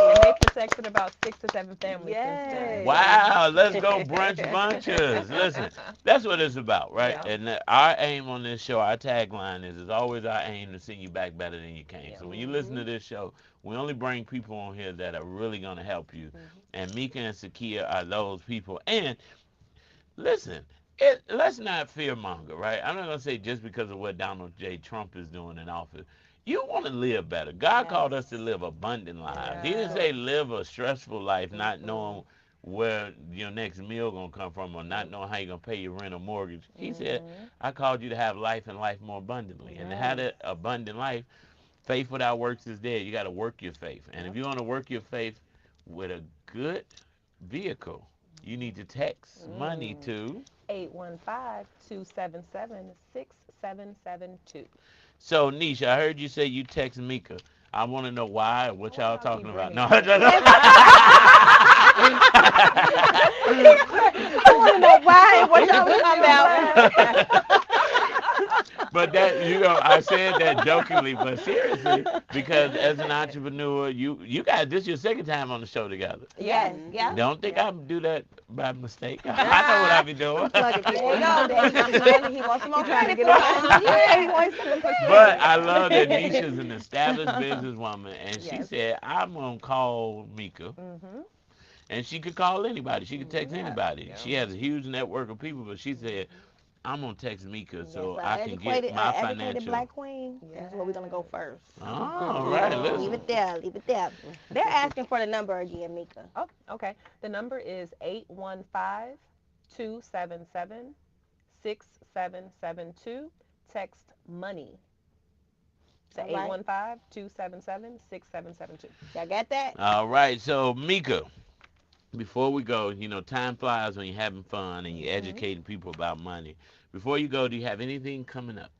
And they protected about 6 to 7 families since then. Yay. Wow, let's go brunch bunches. Listen, that's what it's about, right? Yeah. And our aim on this show, our tagline is, it's always our aim to send you back better than you came. Yeah. So when you listen to this show, we only bring people on here that are really going to help you. And Mika and Sakia are those people. And listen, let's not fearmonger, right? I'm not going to say just because of what Donald J. Trump is doing in office. You want to live better. God called us to live abundant lives. He didn't say live a stressful life, not knowing where your next meal going to come from or not knowing how you're going to pay your rent or mortgage. He said, I called you to have life and life more abundantly. And to have that abundant life, faith without works is dead. You got to work your faith. And if you want to work your faith with a good vehicle, you need to text money to 815-277-6772. So, Nisha, I heard you say you text Mika. I want to know why, what y'all y'all talking keep about. bringing No, it I want to know why and what y'all was talking about. but that I said that jokingly, but seriously, because as an entrepreneur, you guys, this is your second time on the show together. Yes, yeah. Don't think I do that by mistake. I know what I be doing. Plug it. There you go. There you go. He wants some more credit. Yeah, he wants to push But I love that Nisha's an established businesswoman, and she said, I'm going to call Mika. And she could call anybody. She could text anybody. She has a huge network of people, but she said, I'm going to text Mika so I can get my educated financial. Black queen. That's where we're going to go first. All right, listen. Leave it there. Leave it there. They're asking for the number again, Mika. Oh, okay. The number is 815-277-6772. Text money to All right. 815-277-6772. Y'all got that? All right, so Mika, before we go, time flies when you're having fun and you're educating people about money. Before you go, do you have anything coming up?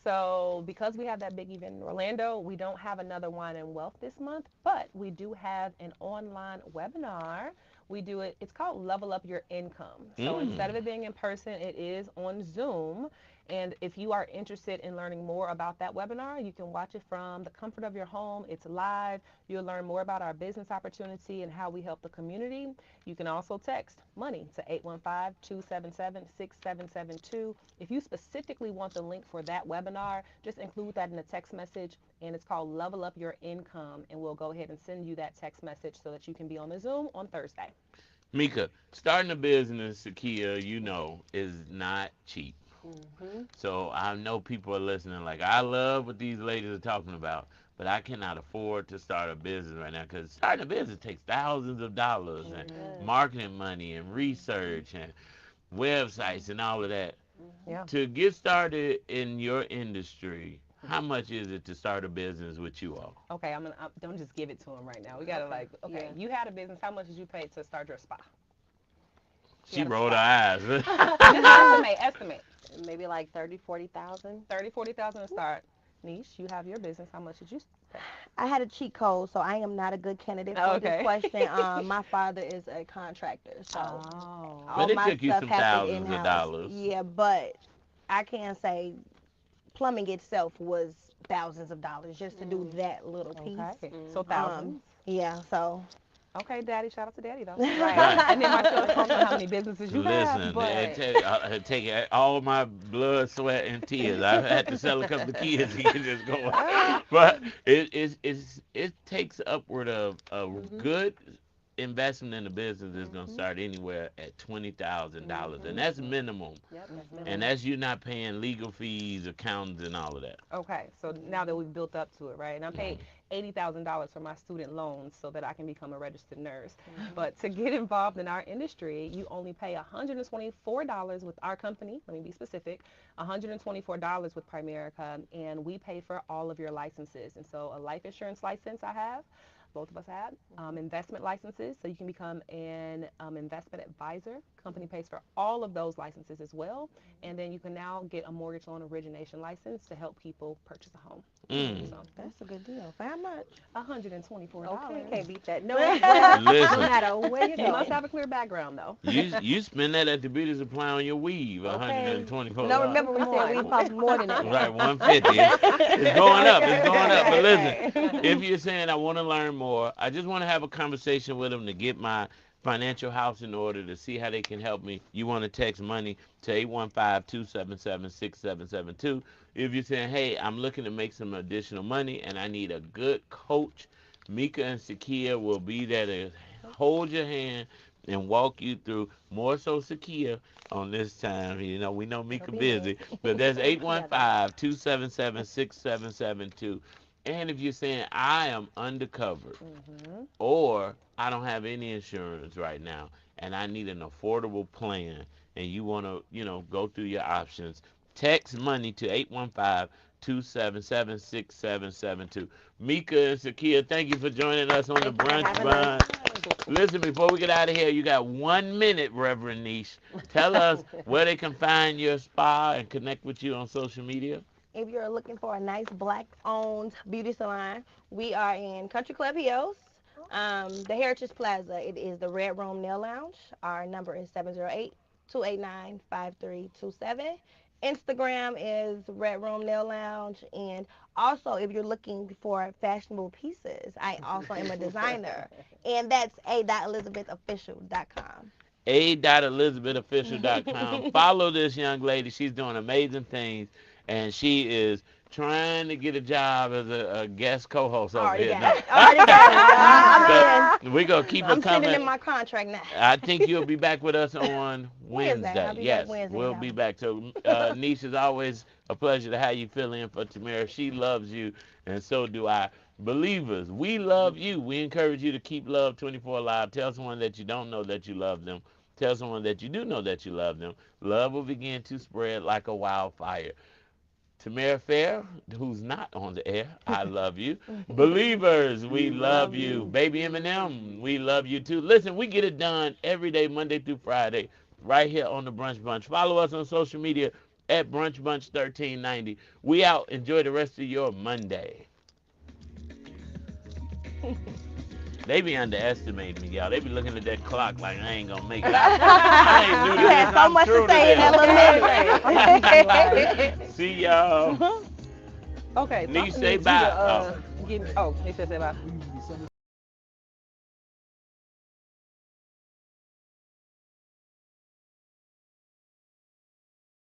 So because we have that big event in Orlando, we don't have another Wine and Wealth this month, but we do have an online webinar. We do it, it's called Level Up Your Income. So instead of it being in person, it is on Zoom. And if you are interested in learning more about that webinar, you can watch it from the comfort of your home. It's live. You'll learn more about our business opportunity and how we help the community. You can also text money to 815-277-6772. If you specifically want the link for that webinar, just include that in the text message, and it's called Level Up Your Income, and we'll go ahead and send you that text message so that you can be on the Zoom on Thursday. Mika, starting a business, Sakia, is not cheap. Mm-hmm. So I know people are listening like, I love what these ladies are talking about, but I cannot afford to start a business right now because starting a business takes thousands of dollars and Mm-hmm. marketing money and research and websites and all of that. Yeah. To get started in your industry, how much is it to start a business with you all? Okay, don't just give it to them right now. We gotta Yeah. you had a business. How much did you pay to start your spa? You She had a rolled her spa. eyes. Just estimate. Maybe like 30,000, 40,000. 30, 40,000 to start. Niche, you have your business. How much did you pay? I had a cheat code, so I am not a good candidate Oh, for this okay. question. My father is a contractor, so Oh. all But it my took you stuff some happened in thousands of house. dollars. Yeah, but I can say plumbing itself was thousands of dollars just to do that little piece. Okay. So Mm-hmm. thousands. Yeah, so Okay, Daddy. Shout out to Daddy though. Right. And then my show is on how many businesses you have, Listen, but it take all my blood, sweat, and tears. I've had to sell a couple of kids to get this going, but it takes upward of a Mm-hmm. good investment in a business is going to Mm-hmm. start anywhere at $20,000, and Mm-hmm. that's minimum, Yep, that's and minimum. that's you not paying legal fees, accountants, and all of that. okay. So now that we've built up to it, right? And I paid $80,000 for my student loans so that I can become a registered nurse. Mm-hmm. But to get involved in our industry, you only pay $124 with our company. Let me be specific. $124 with Primerica, and we pay for all of your licenses. And so a life insurance license I have, both of us have, investment licenses, so you can become an investment advisor. Company pays for all of those licenses as well, and then you can now get a mortgage loan origination license to help people purchase a home. Mm. So that's a good deal. For how much? $124. Okay, can't beat that. No, no Listen, matter where you You must go. have a clear background though. you spend that at the beauty supply on your weave, Okay. No, $124. remember we Come said we on. cost more than that. Right, 150. It's going up. It's going up. But listen, Okay. if you're saying I want to learn more, I just want to have a conversation with them to get my financial house in order to see how they can help me. You want to text money to 815-277-6772. If you're saying, hey, I'm looking to make some additional money and I need a good coach, Mika and Sakia will be there to hold your hand and walk you through. More so Sakia on this time. We know Mika busy, but that's Work together. 815-277-6772. And if you're saying I am undercovered Mm-hmm. or I don't have any insurance right now and I need an affordable plan and you want to, go through your options, text money to 815-277-6772. Mika and Sakia, thank you for joining us on the Thank you for Brunch having us. Bunch. Listen, before we get out of here, you got 1 minute, Reverend Niche. Tell us where they can find your spa and connect with you on social media. If you're looking for a nice black-owned beauty salon, we are in Country Club Hills, the Heritage Plaza. It is the Red Room Nail Lounge. Our number is 708-289-5327. Instagram is Red Room Nail Lounge. And also, if you're looking for fashionable pieces, I also am a designer. And that's a.elizabethofficial.com. a.elizabethofficial.com. Follow this young lady. She's doing amazing things, and she is trying to get a job as a guest co-host over Already here. got No. it. Already got it. I'm in. We're going to keep her I'm sending in coming. my contract now. I think you'll be back with us on Wednesday. I'll Wednesday. be back Yes, Wednesday, we'll y'all. be back. So, Niche, is always a pleasure to have you fill in for Tamara. She loves you, and so do I. Believers, we love you. We encourage you to keep Love 24 alive. Tell someone that you don't know that you love them. Tell someone that you do know that you love them. Love will begin to spread like a wildfire. Tamara Fair, who's not on the air, I love you. Believers, we love you. Baby Eminem, we love you too. Listen, we get it done every day, Monday through Friday, right here on the Brunch Bunch. Follow us on social media at Brunch Bunch 1390. We out. Enjoy the rest of your Monday. They be underestimating me, y'all. They be looking at that clock like I ain't gonna make it. I ain't new to You this. had so I'm much true to say in this. elementary. See y'all. Okay, Niche, Papa say needs you bye. to give. Oh, he said say bye.